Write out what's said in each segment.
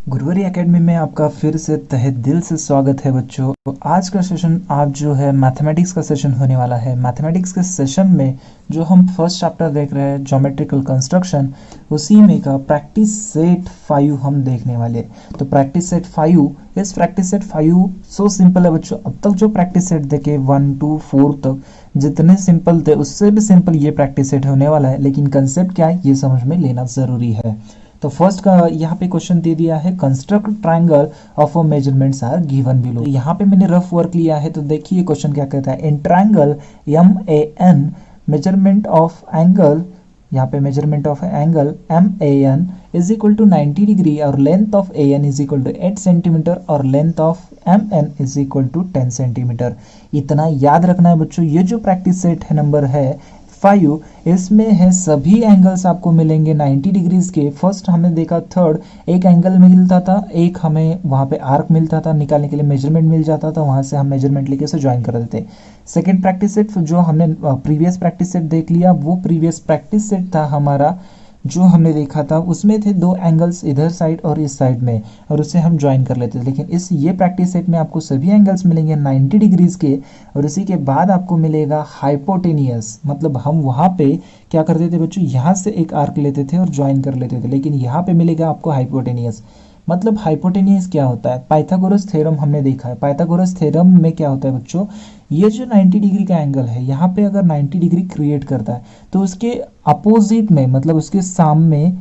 गुरुवारी एकेडमी में आपका फिर से तहे दिल से स्वागत है बच्चों। तो आज का सेशन आप जो है मैथमेटिक्स का सेशन होने वाला है। मैथमेटिक्स के सेशन में जो हम फर्स्ट चैप्टर देख रहे हैं ज्योमेट्रिकल कंस्ट्रक्शन, उसी में का प्रैक्टिस सेट 5 हम देखने वाले। तो प्रैक्टिस सेट 5, इस प्रैक्टिस सेट 5 सो सिंपल है बच्चों। अब तक जो प्रैक्टिस सेट देखे 1 2 4 तक जितने सिंपल थे उससे भी सिंपल ये प्रैक्टिस सेट होने वाला है, लेकिन कंसेप्ट क्या है ये समझ में लेना जरूरी है। तो फर्स्ट का यहाँ पे क्वेश्चन दे दिया है, construct triangle of a measurements are given below. तो यहाँ पे मैंने रफ वर्क लिया है, तो देखिए क्वेश्चन क्या कहता है। In triangle MAN measurement of angle, यहाँ पे measurement of angle MAN is equal to 90 degree और length of AN is equal to 8 centimetre और length of MN is equal to 10 centimetre. इतना याद रखना है बच्चों। ये जो प्रैक्टिस सेट है नंबर है 5, इसमें है सभी एंगल्स आपको मिलेंगे 90 डिग्रीज के। फर्स्ट हमने देखा थर्ड, एक एंगल मिलता था, एक हमें वहां पे आर्क मिलता था, निकालने के लिए मेजरमेंट मिल जाता था, वहां से हम मेजरमेंट लेके उसे ज्वाइन कर देते। सेकंड प्रैक्टिस सेट जो हमने प्रीवियस प्रैक्टिस सेट देख लिया, वो प्रीवियस प्रैक्टिस सेट था हमारा जो हमने देखा था, उसमें थे दो एंगल्स इधर साइड और इस साइड में, और उसे हम ज्वाइन कर लेते थे। लेकिन ये प्रैक्टिस सेट में आपको सभी एंगल्स मिलेंगे 90 डिग्रीज के, और उसी के बाद आपको मिलेगा हाइपोटेनियस। मतलब हम वहां पे क्या करते थे बच्चों, यहाँ से एक आर्क लेते थे और ज्वाइन कर लेते थे, लेकिन यहाँ पे मिलेगा आपको हाइपोटेनियस। मतलब हाइपोटेनियस क्या होता है, पाइथागोरस थ्योरम हमने देखा है। पाइथागोरस थ्योरम में क्या होता है बच्चों, ये जो 90 डिग्री का एंगल है, यहाँ पे अगर 90 डिग्री क्रिएट करता है तो उसके अपोजिट में, मतलब उसके सामने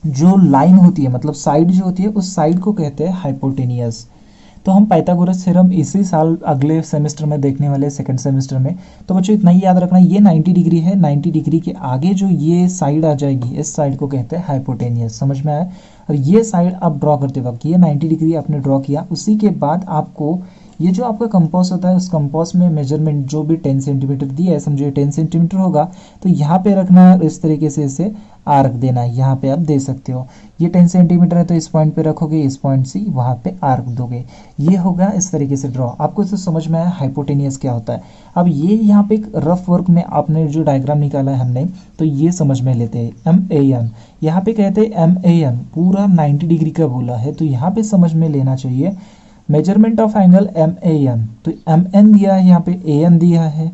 जो लाइन होती है, मतलब साइड जो होती है, उस साइड को कहते हैं हाइपोटेनियस। तो हम पाइथागोरस थ्योरम इसी साल अगले सेमेस्टर में देखने वाले, सेकंड सेमेस्टर में। तो बच्चों इतना ही याद रखना, ये 90 डिग्री है, 90 डिग्री के आगे जो ये साइड आ जाएगी, इस साइड को कहते हैं हाइपोटेनियस। समझ में आया। और ये साइड आप ड्रॉ करते वक्त ये 90 डिग्री आपने ड्रॉ किया, उसी के बाद आपको ये जो आपका कंपास होता है, उस कंपास में मेजरमेंट जो भी 10 सेंटीमीटर दिया है, समझो 10 सेंटीमीटर होगा, तो यहाँ पे रखना है, इस तरीके से इसे आर्क देना है। यहाँ पे आप दे सकते हो, ये 10 सेंटीमीटर है तो इस पॉइंट पे रखोगे, इस पॉइंट से वहाँ पे आर्क दोगे। ये होगा इस तरीके से ड्रॉ। आपको इसे समझ में आया हाइपोटेनियस क्या होता है। अब ये यहाँ पे एक रफ वर्क में आपने जो डायग्राम निकाला है हमने, तो ये समझ में लेते हैं। MAN यहाँ पे कहते हैं MAN पूरा 90 डिग्री का बोला है, तो यहाँ पे समझ में लेना चाहिए मेजरमेंट ऑफ एंगल MAN। तो MN दिया है, यहाँ पे AN दिया है,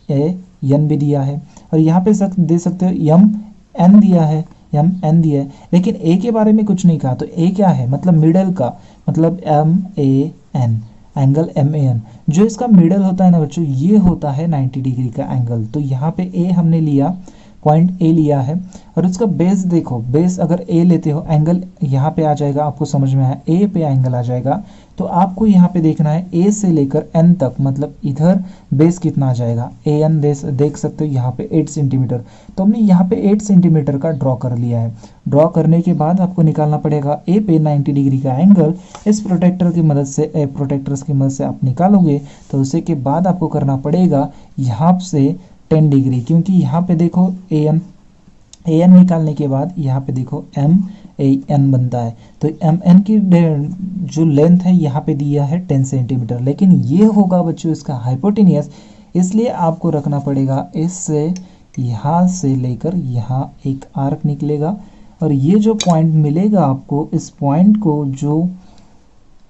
AN भी दिया है, और यहाँ पे दे सकते हो MN दिया है, MN दिया है, लेकिन A के बारे में कुछ नहीं कहा। तो A क्या है, मतलब मिडल का, मतलब MAN, एंगल MAN जो इसका मिडल होता है ना बच्चों, ये होता है 90 डिग्री का एंगल। तो यहाँ पे A हमने लिया, पॉइंट A लिया है, और उसका बेस देखो, बेस अगर A लेते हो, एंगल यहाँ पे आ जाएगा, आपको समझ में आया, A पे एंगल आ जाएगा। तो आपको यहाँ पे देखना है A से लेकर N तक, मतलब इधर बेस कितना आ जाएगा, AN देख सकते हो यहाँ पे 8 सेंटीमीटर। तो हमने यहाँ पे 8 सेंटीमीटर का ड्रॉ कर लिया है। ड्रॉ करने के बाद आपको निकालना पड़ेगा A पे 90 डिग्री का एंगल। इस प्रोटेक्टर की मदद से, प्रोटेक्टर्स की मदद से आप निकालोगे, तो उसी के बाद आपको करना पड़ेगा यहाँ से 10 डिग्री, क्योंकि यहाँ पे देखो AN निकालने के बाद यहाँ पे देखो MAN बनता है। तो MN की जो लेंथ है यहाँ पे दिया है 10 सेंटीमीटर, लेकिन ये होगा बच्चों इसका हाइपोटेनियस, इसलिए आपको रखना पड़ेगा इससे यहाँ से लेकर यहाँ एक आर्क निकलेगा, और ये जो पॉइंट मिलेगा आपको, इस पॉइंट को जो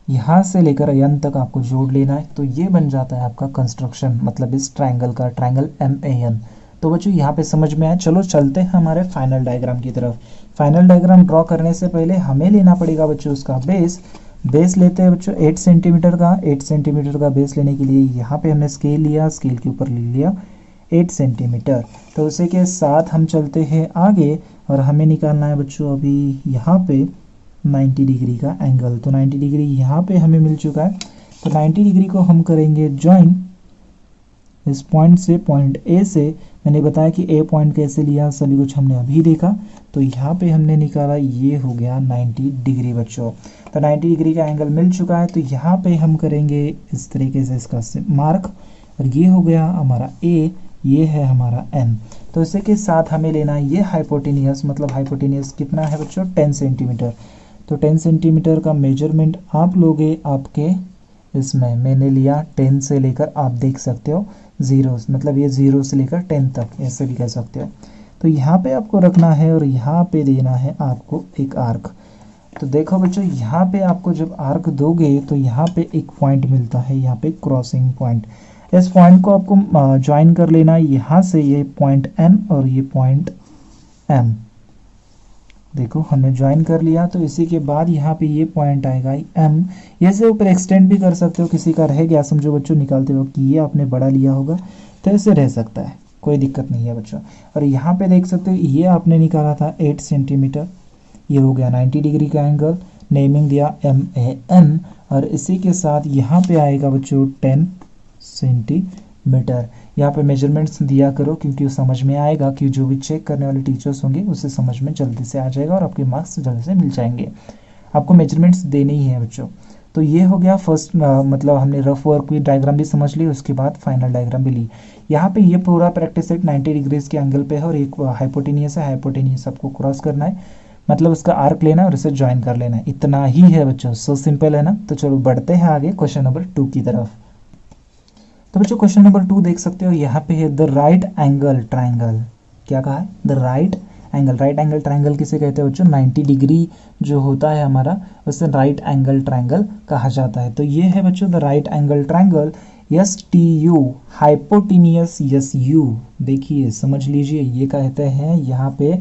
यहाँ से लेकर N तक आपको जोड़ लेना है। तो ये बन जाता है आपका कंस्ट्रक्शन, मतलब इस ट्रायंगल का, ट्रायंगल MAN। तो बच्चों यहाँ पे समझ में आया। चलो चलते हैं हमारे फाइनल डायग्राम की तरफ। फाइनल डायग्राम ड्रॉ करने से पहले हमें लेना पड़ेगा बच्चों उसका बेस। बेस लेते हैं बच्चों 8 सेंटीमीटर का। 8 सेंटीमीटर का बेस लेने के लिए यहाँ पे हमने स्केल लिया, स्केल के ऊपर ले लिया 8 सेंटीमीटर। तो उसी के साथ हम चलते हैं आगे, और हमें निकालना है बच्चों अभी यहाँ पे 90 डिग्री का एंगल। तो 90 डिग्री यहाँ पे हमें मिल चुका है। तो 90 डिग्री को हम करेंगे ज्वाइन इस पॉइंट से, पॉइंट A से। मैंने बताया कि A पॉइंट कैसे लिया, सभी कुछ हमने अभी देखा। तो यहाँ पे हमने निकाला, ये हो गया 90 डिग्री बच्चों। तो 90 डिग्री का एंगल मिल चुका है। तो यहाँ पे हम करेंगे इस तरीके से इसका मार्क, और ये हो गया हमारा A, ये है हमारा N। तो इसी के साथ हमें लेना है ये हाइपोटेनियस, मतलब हाइपोटेनियस कितना है बच्चों 10 सेंटीमीटर। तो 10 सेंटीमीटर का मेजरमेंट आप लोगे आपके इसमें, मैंने लिया 10 से लेकर, आप देख सकते हो 0, मतलब ये 0 से लेकर 10 तक, ऐसे भी कह सकते हो। तो यहाँ पे आपको रखना है, और यहाँ पे देना है आपको एक आर्क। तो देखो बच्चों, यहाँ पे आपको जब आर्क दोगे तो यहाँ पे एक पॉइंट मिलता है, यहाँ पे क्रॉसिंग पॉइंट। इस पॉइंट को आपको ज्वाइन कर लेना है यहाँ से, ये पॉइंट N और ये पॉइंट M। देखो हमने ज्वाइन कर लिया, तो इसी के बाद यहाँ पे ये पॉइंट आएगा M। ये से ऊपर एक्सटेंड भी कर सकते हो, किसी का रह गया समझो बच्चों निकालते वक्त कि ये आपने बड़ा लिया होगा तो ऐसे रह सकता है, कोई दिक्कत नहीं है बच्चों। और यहाँ पे देख सकते हो ये आपने निकाला था 8 सेंटीमीटर, ये हो गया 90 डिग्री का एंगल, नेमिंग दिया MAN। और इसी के साथ यहाँ पे आएगा बच्चों 10 सेंटीमीटर। यहाँ पे मेजरमेंट्स दिया करो क्योंकि वो समझ में आएगा कि जो भी चेक करने वाले टीचर्स होंगे उसे समझ में जल्दी से आ जाएगा और आपके मार्क्स जल्दी से मिल जाएंगे। आपको मेजरमेंट्स देने ही हैं बच्चों। तो ये हो गया फर्स्ट, मतलब हमने रफ वर्क की डायग्राम भी समझ ली, उसके बाद फाइनल डायग्राम भी ली। यहाँ पे ये पूरा प्रैक्टिस सेट 90 डिग्रीज के एंगल पे है और एक हाइपोटेनियस है, हाइपोटेनियस आपको क्रॉस करना है, मतलब उसका आर्क लेना है और उसे ज्वाइन कर लेना है। इतना ही है बच्चों, सो सिंपल है ना। तो चलो बढ़ते हैं आगे क्वेश्चन नंबर 2 की तरफ। तो बच्चों क्वेश्चन नंबर 2 देख सकते हो, यहाँ पे है द राइट एंगल ट्राइंगल। क्या कहा है? The right angle. Right angle triangle किसे कहते हैं बच्चों? 90 डिग्री जो होता है हमारा, उसे राइट एंगल ट्राइंगल कहा जाता है। तो ये है बच्चों the right angle triangle STU, hypotenuse SU। देखिए समझ लीजिए, ये कहते हैं यहाँ पे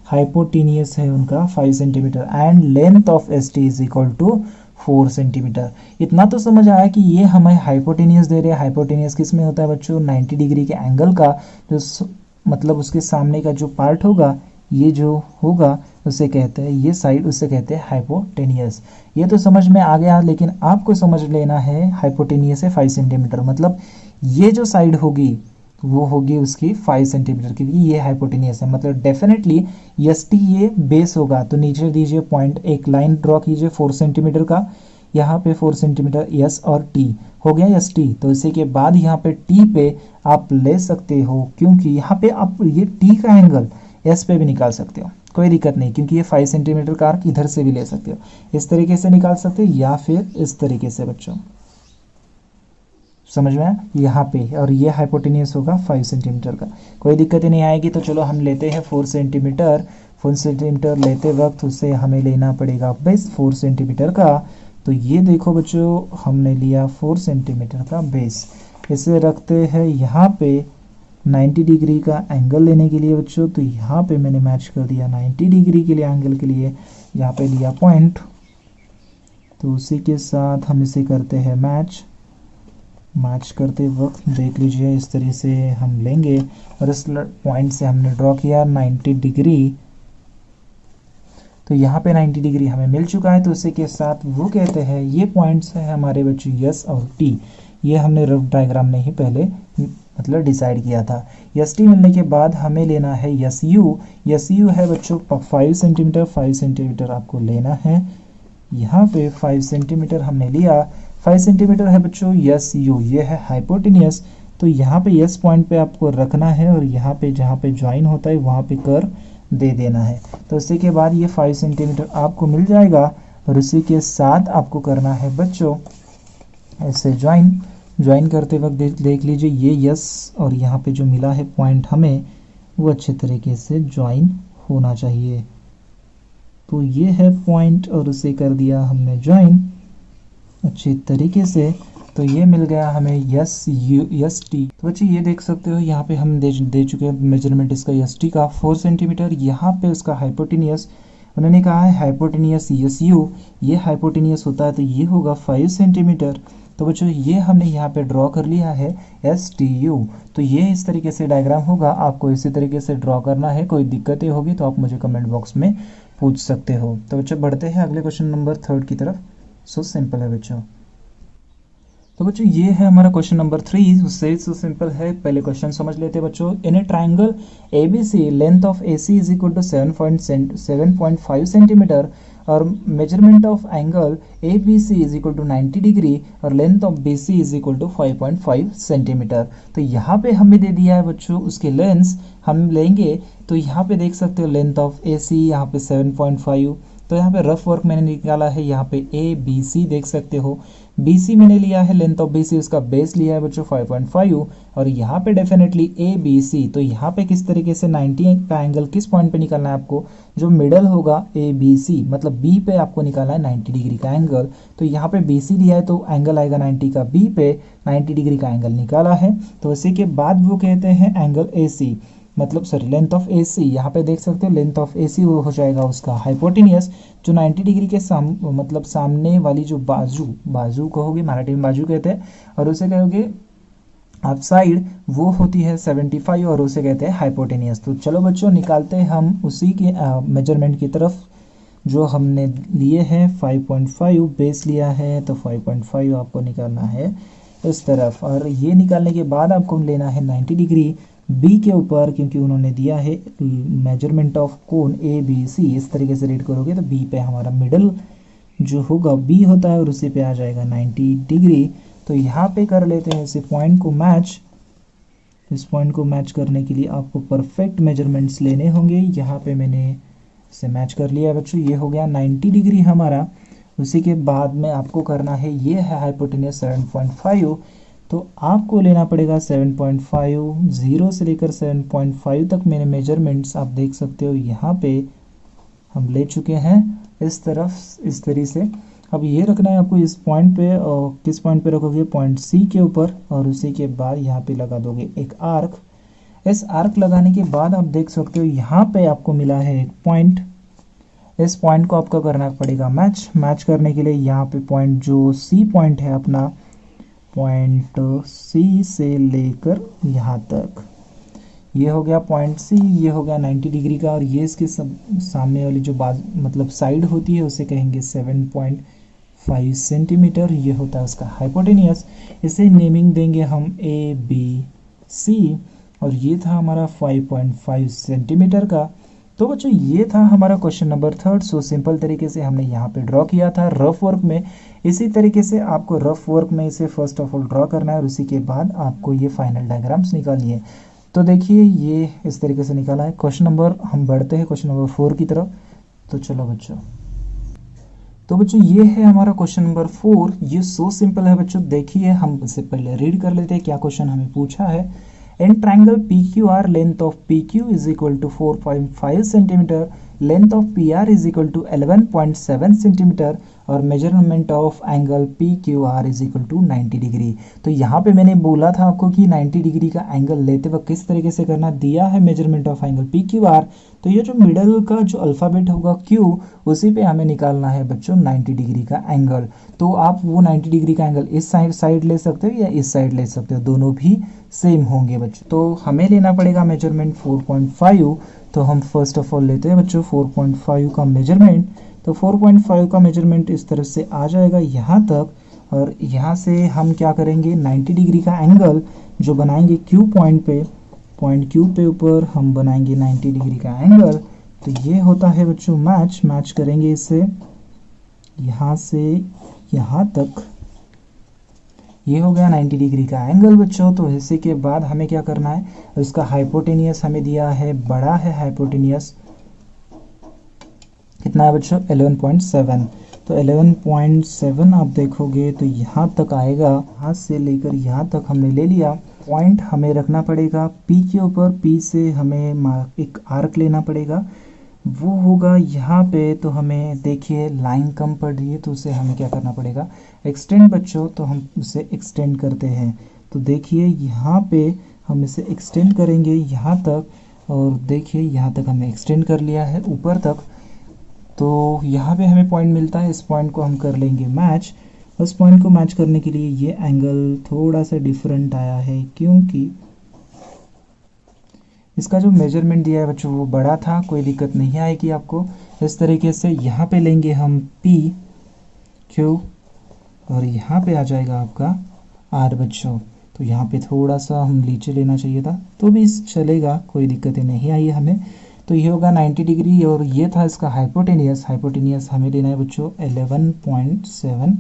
हाइपोटेनियस है उनका 5 centimetre and length of ST is equal to 4 centimetre. इतना तो समझ आया कि ये हमें हाइपोटेनियस दे रहे हैं। हाइपोटेनियस किस में होता है बच्चों? 90 डिग्री के एंगल का जो मतलब उसके सामने का जो पार्ट होगा, ये जो होगा उसे कहते हैं, ये साइड उसे कहते हैं हाइपोटेनियस। ये तो समझ में आ गया, लेकिन आपको समझ लेना है हाइपोटेनियस है 5 सेंटीमीटर, मतलब ये जो साइड होगी वो होगी उसकी 5 सेंटीमीटर, क्योंकि ये हाइपोटेनियस है। मतलब डेफिनेटली ST ये बेस होगा। तो नीचे दीजिए पॉइंट, एक लाइन ड्रॉ कीजिए 4 सेंटीमीटर का, यहाँ पे 4 सेंटीमीटर S और T हो गया ST। तो इसी के बाद यहाँ पे T पे आप ले सकते हो, क्योंकि यहाँ पे आप ये T का एंगल S पे भी निकाल सकते हो, कोई दिक्कत नहीं, क्योंकि ये 5 सेंटीमीटर का आर्क इधर से भी ले सकते हो, इस तरीके से निकाल सकते हो या फिर इस तरीके से बच्चों। समझ में आया? यहाँ पे, और ये हाइपोटेनियस होगा 5 सेंटीमीटर का, कोई दिक्कत ही नहीं आएगी। तो चलो हम लेते हैं 4 सेंटीमीटर। 4 सेंटीमीटर लेते वक्त उसे हमें लेना पड़ेगा बेस 4 सेंटीमीटर का। तो ये देखो बच्चों, हमने लिया 4 सेंटीमीटर का बेस। इसे रखते हैं यहाँ पे 90 डिग्री का एंगल लेने के लिए बच्चों। तो यहाँ पे मैंने मैच कर दिया 90 डिग्री के लिए एंगल के लिए, यहाँ पे लिया पॉइंट। तो उसी के साथ हम इसे करते हैं मैच। मैच करते वक्त देख लीजिए इस तरह से हम लेंगे और इस पॉइंट से हमने ड्रॉ किया 90 डिग्री। तो यहाँ पे 90 डिग्री हमें मिल चुका है। तो उसी के साथ वो कहते हैं ये पॉइंट्स है हमारे बच्चों S और T। ये हमने रफ डायग्राम में ही पहले मतलब डिसाइड किया था। ST मिलने के बाद हमें लेना है SU। SU है बच्चों 5 सेंटीमीटर। 5 सेंटीमीटर आपको लेना है। यहाँ पे 5 सेंटीमीटर हमने लिया। 5 सेंटीमीटर है बच्चों SU, ये है हाइपोटेनियस। तो यहाँ पे S पॉइंट पे आपको रखना है और यहाँ पे जहाँ पे ज्वाइन होता है वहाँ पे कर दे देना है। तो इसी के बाद ये 5 सेंटीमीटर आपको मिल जाएगा और उसी के साथ आपको करना है बच्चों ऐसे ज्वाइन करते वक्त देख लीजिए ये S और यहाँ पे जो मिला है पॉइंट हमें, वो अच्छे तरीके से ज्वाइन होना चाहिए। तो ये है पॉइंट और उसे कर दिया हमने ज्वाइन अच्छी तरीके से। तो ये मिल गया हमें ST। तो बच्चे ये देख सकते हो यहाँ पे हम दे चुके हैं मेजरमेंट इसका ST का 4 सेंटीमीटर। यहाँ पे उसका हाइपोटेनियस उन्होंने कहा है हाइपोटेनियस SU, ये हाइपोटेनियस होता है तो ये होगा 5 सेंटीमीटर। तो बच्चों ये हमने यहाँ पे ड्रॉ कर लिया है STU। तो ये इस तरीके से डायग्राम होगा, आपको इसी तरीके से ड्रॉ करना है। कोई दिक्कतें होगी तो आप मुझे कमेंट बॉक्स में पूछ सकते हो। तो बच्चों बढ़ते हैं अगले क्वेश्चन नंबर 3 की तरफ। सो सिंपल है बच्चों। तो बच्चों ये है हमारा क्वेश्चन नंबर 3, उससे सो सिंपल है। पहले क्वेश्चन समझ लेते हैं बच्चों। In a triangle ABC length of AC is equal to 7.5 centimetre और measurement of angle ABC is equal to 90 degree और length of BC is equal to 5.5 centimetre. तो यहाँ पे हमें दे दिया है बच्चों उसके लेंस हम लेंगे। तो यहाँ पे देख सकते हो लेंथ ऑफ AC यहाँ पे 7.5, तो यहाँ पे रफ वर्क मैंने निकाला है, यहाँ पे ए बी सी देख सकते हो। बी सी मैंने लिया है, लेंथ ऑफ बी सी उसका बेस लिया है बच्चों 5.5, और यहाँ पे डेफिनेटली ए बी सी। तो यहाँ पे किस तरीके से 90 का एंगल किस पॉइंट पे निकालना है आपको, जो मिडल होगा ए बी सी, मतलब बी पे आपको निकालना है 90 डिग्री का एंगल। तो यहाँ पे बी सी लिया है तो एंगल आएगा 90 का, बी पे 90 डिग्री का एंगल निकाला है। तो इसी के बाद वो कहते हैं एंगल ए सी, मतलब सॉरी लेंथ ऑफ ए सी। यहाँ पे देख सकते हो लेंथ ऑफ ए सी वो हो जाएगा उसका हाइपोटेनियस, जो 90 डिग्री के मतलब सामने वाली जो बाजू कहोगे, मराठी में बाजू कहते हैं, और उसे कहोगे आप साइड, वो होती है 75 और उसे कहते हैं हाइपोटेनियस। तो चलो बच्चों निकालते हैं हम उसी के मेजरमेंट की तरफ जो हमने लिए हैं। 5.5 बेस लिया है, तो 5.5 आपको निकालना है इस तरफ, और ये निकालने के बाद आपको लेना है 90 डिग्री बी के ऊपर, क्योंकि उन्होंने दिया है measurement of cone A B C. इस तरीके से रीड करोगे तो बी पे हमारा मिडल जो होगा बी होता है और उसी पे आ जाएगा 90 डिग्री। तो यहाँ पे कर लेते हैं इस पॉइंट को मैच। इस पॉइंट को मैच करने के लिए आपको परफेक्ट मेजरमेंट्स लेने होंगे। यहाँ पे मैंने इसे मैच कर लिया बच्चों, ये हो गया 90 डिग्री हमारा। उसी के बाद में आपको करना है, ये है हाइपोटेनियस 7.5, तो आपको लेना पड़ेगा 7.5, 0 से लेकर 7.5 तक मेरे मेजरमेंट्स आप देख सकते हो यहाँ पे हम ले चुके हैं इस तरफ, इस तरीके से। अब ये रखना है आपको इस पॉइंट पे, और किस पॉइंट पे रखोगे, पॉइंट सी के ऊपर, और उसी के बाद यहाँ पे लगा दोगे एक आर्क। इस आर्क लगाने के बाद आप देख सकते हो यहाँ पे आपको मिला है एक पॉइंट। इस पॉइंट को आपको करना पड़ेगा मैच करने के लिए यहाँ पे पॉइंट जो सी पॉइंट है अपना, पॉइंट सी से लेकर यहाँ तक, ये हो गया पॉइंट सी, ये हो गया 90 डिग्री का, और ये इसके सामने वाली जो मतलब साइड होती है उसे कहेंगे 7.5 सेंटीमीटर। ये होता है उसका हाइपोटेनियस। इसे नेमिंग देंगे हम ए बी सी, और ये था हमारा 5.5 सेंटीमीटर का। तो बच्चों ये था हमारा क्वेश्चन नंबर 3। सो सिंपल तरीके से हमने यहाँ पे ड्रॉ किया था रफ वर्क में। इसी तरीके से आपको रफ वर्क में इसे फर्स्ट ऑफ ऑल ड्रॉ करना है, और उसी के बाद आपको ये फाइनल डायग्राम्स निकालिए। तो देखिए ये इस तरीके से निकाला है क्वेश्चन नंबर। हम बढ़ते हैं क्वेश्चन नंबर 4 की तरफ। तो चलो बच्चों, तो बच्चों ये है हमारा क्वेश्चन नंबर 4। ये सो सिंपल है बच्चों। देखिए हम इससे पहले रीड कर लेते हैं क्या क्वेश्चन हमें पूछा है। In triangle PQR, length of PQ is equal to 4.5 centimeter, length of PR is equal to 11.7 centimeter, और measurement of angle PQR is equal to 90 degree. तो यहाँ पे मैंने बोला था आपको कि 90 डिग्री का एंगल लेते वक्त किस तरीके से करना, दिया है मेजरमेंट ऑफ एंगल PQR। तो ये जो मिडल का जो अल्फ़ाबेट होगा Q, उसी पे हमें निकालना है बच्चों 90 डिग्री का एंगल। तो आप वो 90 डिग्री का एंगल इस साइड ले सकते हो या इस साइड ले सकते हो, दोनों भी सेम होंगे बच्चों। तो हमें लेना पड़ेगा मेजरमेंट 4.5। तो हम फर्स्ट ऑफ ऑल लेते हैं बच्चों 4.5 का मेजरमेंट। तो 4.5 का मेजरमेंट इस तरफ से आ जाएगा यहाँ तक, और यहाँ से हम क्या करेंगे 90 डिग्री का एंगल जो बनाएंगे Q पॉइंट पे, पॉइंट Q पे ऊपर हम बनाएंगे 90 डिग्री का एंगल। तो ये होता है बच्चों मैच करेंगे इससे यहाँ से यहाँ तक, ये हो गया 90 डिग्री का एंगल बच्चों। तो इसी के बाद हमें क्या करना है, उसका हाइपोटेनियस हमें दिया है, बड़ा है हाइपोटेनियस, कितना है बच्चों 11.7। तो 11.7 आप देखोगे तो यहाँ तक आएगा, यहाँ से लेकर यहाँ तक हमने ले लिया। पॉइंट हमें रखना पड़ेगा P के ऊपर, P से हमें एक आर्क लेना पड़ेगा, वो होगा यहाँ पे। तो हमें देखिए लाइन कम पड़ रही है, तो उसे हमें क्या करना पड़ेगा, एक्सटेंड बच्चों। तो हम उसे एक्सटेंड करते हैं। तो देखिए यहाँ पे हम इसे एक्सटेंड करेंगे यहाँ तक, और देखिए यहाँ तक हमने एक्सटेंड कर लिया है ऊपर तक। तो यहाँ पे हमें पॉइंट मिलता है, इस पॉइंट को हम कर लेंगे मैच। उस पॉइंट को मैच करने के लिए ये एंगल थोड़ा सा डिफरेंट आया है, क्योंकि इसका जो मेजरमेंट दिया है बच्चों वो बड़ा था, कोई दिक्कत नहीं आएगी आपको। इस तरीके से यहाँ पे लेंगे हम P Q, और यहाँ पे आ जाएगा आपका R बच्चों। तो यहाँ पे थोड़ा सा हम नीचे लेना चाहिए था, तो भी चलेगा, कोई दिक्कतें नहीं आई हमें। तो ये होगा 90 डिग्री, और ये था इसका हाइपोटेनियस हमें लेना है बच्चों 11.7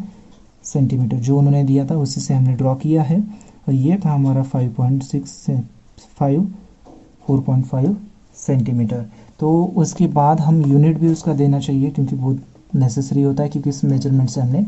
सेंटीमीटर, जो उन्होंने दिया था उसी से हमने ड्रॉ किया है। और ये था हमारा 4.5 सेंटीमीटर। तो उसके बाद हम यूनिट भी उसका देना चाहिए क्योंकि बहुत नेसेसरी होता है क्योंकि इस मेजरमेंट से हमने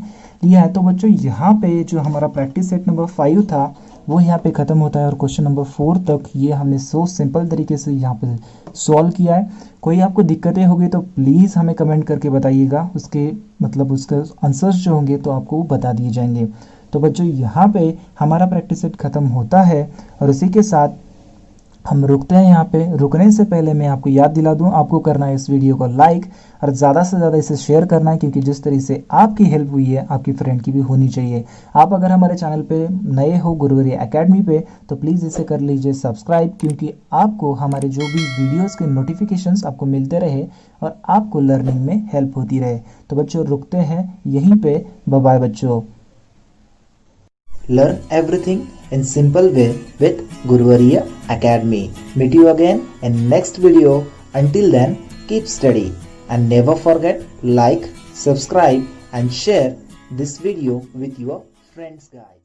लिया है। तो बच्चों यहाँ पे जो हमारा प्रैक्टिस सेट नंबर 5 था वो यहाँ पे ख़त्म होता है और क्वेश्चन नंबर 4 तक ये हमने सो सिंपल तरीके से यहाँ पे सॉल्व किया है। कोई आपको दिक्कतें होगी तो प्लीज़ हमें कमेंट करके बताइएगा, उसके मतलब उसके आंसर्स जो होंगे तो आपको बता दिए जाएंगे। तो बच्चों यहाँ पे हमारा प्रैक्टिस सेट ख़त्म होता है और उसी के साथ हम रुकते हैं यहाँ पे। रुकने से पहले मैं आपको याद दिला दूं, आपको करना है इस वीडियो को लाइक और ज़्यादा से ज़्यादा इसे शेयर करना है क्योंकि जिस तरीके से आपकी हेल्प हुई है आपकी फ्रेंड की भी होनी चाहिए। आप अगर हमारे चैनल पे नए हो गुरुवरी एकेडमी पे तो प्लीज़ इसे कर लीजिए सब्सक्राइब क्योंकि आपको हमारे जो भी वीडियोस के नोटिफिकेशंस आपको मिलते रहे और आपको लर्निंग में हेल्प होती रहे। तो बच्चों रुकते हैं यहीं पे। बाय बाय बच्चों। Learn everything in simple way with Guruvariya Academy. Meet you again in next video. Until then, keep study and never forget like, subscribe and share this video with your friends guys.